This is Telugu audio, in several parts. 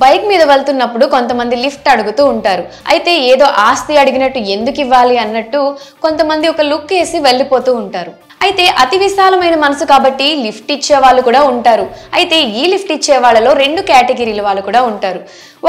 బైక్ మీద వెళ్తున్నప్పుడు కొంతమంది లిఫ్ట్ అడుగుతూ ఉంటారు. అయితే ఏదో ఆస్తి అడిగినట్టు ఎందుకు ఇవ్వాలి అన్నట్టు కొంతమంది ఒక లుక్ వేసి వెళ్ళిపోతూ ఉంటారు. అయితే అతి విశాలమైన మనసు కాబట్టి లిఫ్ట్ ఇచ్చే వాళ్ళు కూడా ఉంటారు. అయితే ఈ లిఫ్ట్ ఇచ్చే వాళ్ళలో 2 కేటగిరీల వాళ్ళు కూడా ఉంటారు.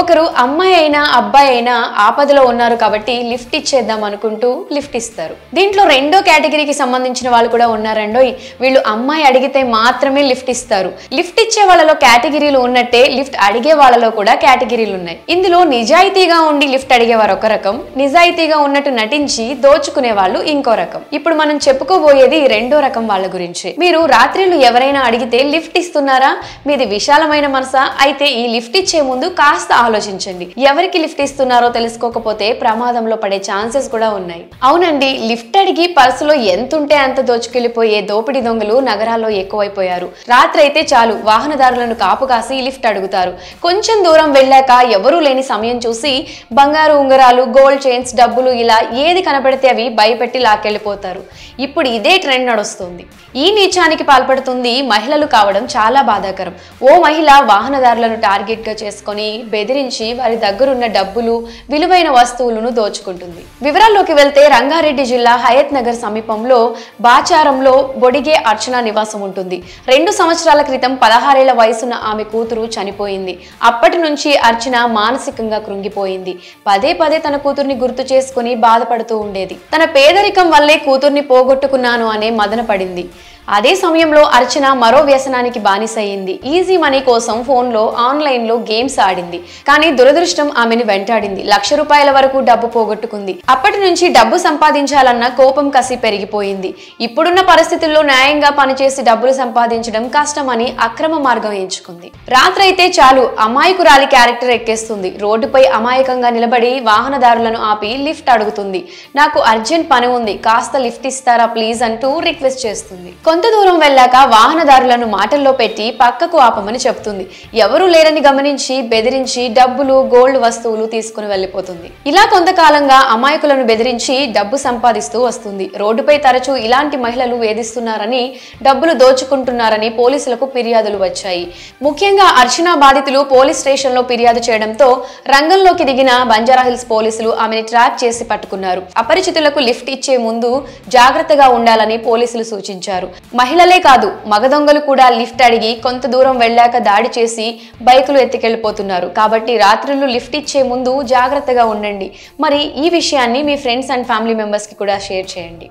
ఒకరు అమ్మాయి అయినా అబ్బాయి అయినా ఆపదలో ఉన్నారు కాబట్టి లిఫ్ట్ ఇచ్చేద్దాం అనుకుంటూ లిఫ్ట్ ఇస్తారు. దీంట్లో 2వ కేటగిరీకి సంబంధించిన వాళ్ళు కూడా ఉన్నారండోయ్. వీళ్ళు అమ్మాయి అడిగితే మాత్రమే లిఫ్ట్ ఇస్తారు. లిఫ్ట్ ఇచ్చే వాళ్ళలో కేటగిరీలు ఉన్నట్టే లిఫ్ట్ అడిగే వాళ్ళలో కూడా కేటగిరీలు ఉన్నాయి. ఇందులో నిజాయితీగా ఉండి లిఫ్ట్ అడిగేవారు ఒక రకం, నిజాయితీగా ఉన్నట్టు నటించి దోచుకునే వాళ్ళు ఇంకో రకం. ఇప్పుడు మనం చెప్పుకోబోయేది 2వ రకం వాళ్ళ గురించి. మీరు రాత్రిళ్ళు ఎవరైనా అడిగితే లిఫ్ట్ ఇస్తున్నారా? మీది విశాలమైన మనసా? అయితే ఈ లిఫ్ట్ ఇచ్చే ముందు కాస్త ఆలోచించండి. ఎవరికి లిఫ్ట్ ఇస్తున్నారో తెలుసుకోకపోతే ప్రమాదంలో పడే ఛాన్సెస్ కూడా ఉన్నాయి. అవునండి, లిఫ్ట్ అడిగి పర్సులో ఎంత ఉంటే అంత దోచుకెళ్లిపోయే దోపిడీ దొంగలు నగరాల్లో ఎక్కువైపోయారు. రాత్రి అయితే చాలు వాహనదారులను కాపు కాసి లిఫ్ట్ అడుగుతారు. కొంచెం దూరం వెళ్ళాక ఎవరూ లేని సమయం చూసి బంగారు ఉంగరాలు, గోల్డ్ చైన్స్, డబ్బులు ఇలా ఏది కనబడితే అవి భయపెట్టి లాక్కెళ్ళిపోతారు. ఇప్పుడు ఇదే ట్రెండ్ నడుస్తుంది. ఈ నీచానికి పాల్పడుతుంది మహిళలు కావడం చాలా బాధాకరం. ఓ మహిళ వాహనదారులను టార్గెట్ గా చేసుకుని బెదిరించి వారి దగ్గరున్న డబ్బులు, విలువైన వస్తువులను దోచుకుంటుంది. వివరాల్లోకి వెళ్తే రంగారెడ్డి జిల్లా హయత్ నగర్ సమీపంలో బాచారంలో బొడిగే అర్చన నివాసం ఉంటుంది. 2 సంవత్సరాల క్రితం 16 ఏళ్ల వయసున్న ఆమె కూతురు చనిపోయింది. అప్పటి నుంచి అర్చన మానసికంగా కృంగిపోయింది. పదే పదే తన కూతుర్ని గుర్తు చేసుకుని బాధపడుతూ ఉండేది. తన పేదరికం వల్లే కూతుర్ని పోగొట్టుకున్నాను అనే మదన పడింది. అదే సమయంలో అర్చన మరో వ్యసనానికి బానిసయ్యింది. ఈజీ మనీ కోసం ఫోన్లో ఆన్లైన్లో గేమ్స్ ఆడింది. కానీ దురదృష్టం ఆమెను వెంటాడింది. ₹1,00,000 వరకు డబ్బు పోగొట్టుకుంది. అప్పటి నుంచి డబ్బు సంపాదించాలన్న కోపం కసి పెరిగిపోయింది. ఇప్పుడున్న పరిస్థితుల్లో న్యాయంగా పనిచేసి డబ్బులు సంపాదించడం కష్టమని అక్రమ మార్గం ఎంచుకుంది. రాత్రైతే చాలు అమాయకురాలి క్యారెక్టర్ ఎక్కేస్తుంది. రోడ్డుపై అమాయకంగా నిలబడి వాహనదారులను ఆపి లిఫ్ట్ అడుగుతుంది. నాకు అర్జెంట్ పని ఉంది, కాస్త లిఫ్ట్ ఇస్తారా ప్లీజ్ అంటూ రిక్వెస్ట్ చేస్తుంది. కొంత దూరం వెళ్ళాక వాహనదారులను మాటల్లో పెట్టి పక్కకు ఆపమని చెప్తుంది. ఎవరూ లేరని గమనించి బెదిరించి డబ్బులు, గోల్డ్ వస్తువులు తీసుకుని వెళ్ళిపోతుంది. ఇలా కొంతకాలంగా అమాయకులను బెదిరించి డబ్బు సంపాదిస్తూ వస్తుంది. రోడ్డుపై తరచూ ఇలాంటి మహిళలు వేధిస్తున్నారని, డబ్బులు దోచుకుంటున్నారని పోలీసులకు ఫిర్యాదులు వచ్చాయి. ముఖ్యంగా అర్చన బాధితులు పోలీస్ స్టేషన్లో ఫిర్యాదు చేయడంతో రంగంలోకి దిగిన బంజారాహిల్స్ పోలీసులు ఆమెను ట్రాక్ చేసి పట్టుకున్నారు. అపరిచితులకు లిఫ్ట్ ఇచ్చే ముందు జాగ్రత్తగా ఉండాలని పోలీసులు సూచించారు. మహిళలే కాదు, మగ దొంగలు కూడా లిఫ్ట్ అడిగి కొంత దూరం వెళ్ళాక దాడి చేసి బైకులు ఎత్తుకెళ్లిపోతున్నారు. కాబట్టి రాత్రులు లిఫ్ట్ ఇచ్చే ముందు జాగ్రత్తగా ఉండండి. మరి ఈ విషయాన్ని మీ ఫ్రెండ్స్ అండ్ ఫ్యామిలీ మెంబర్స్ కి కూడా షేర్ చేయండి.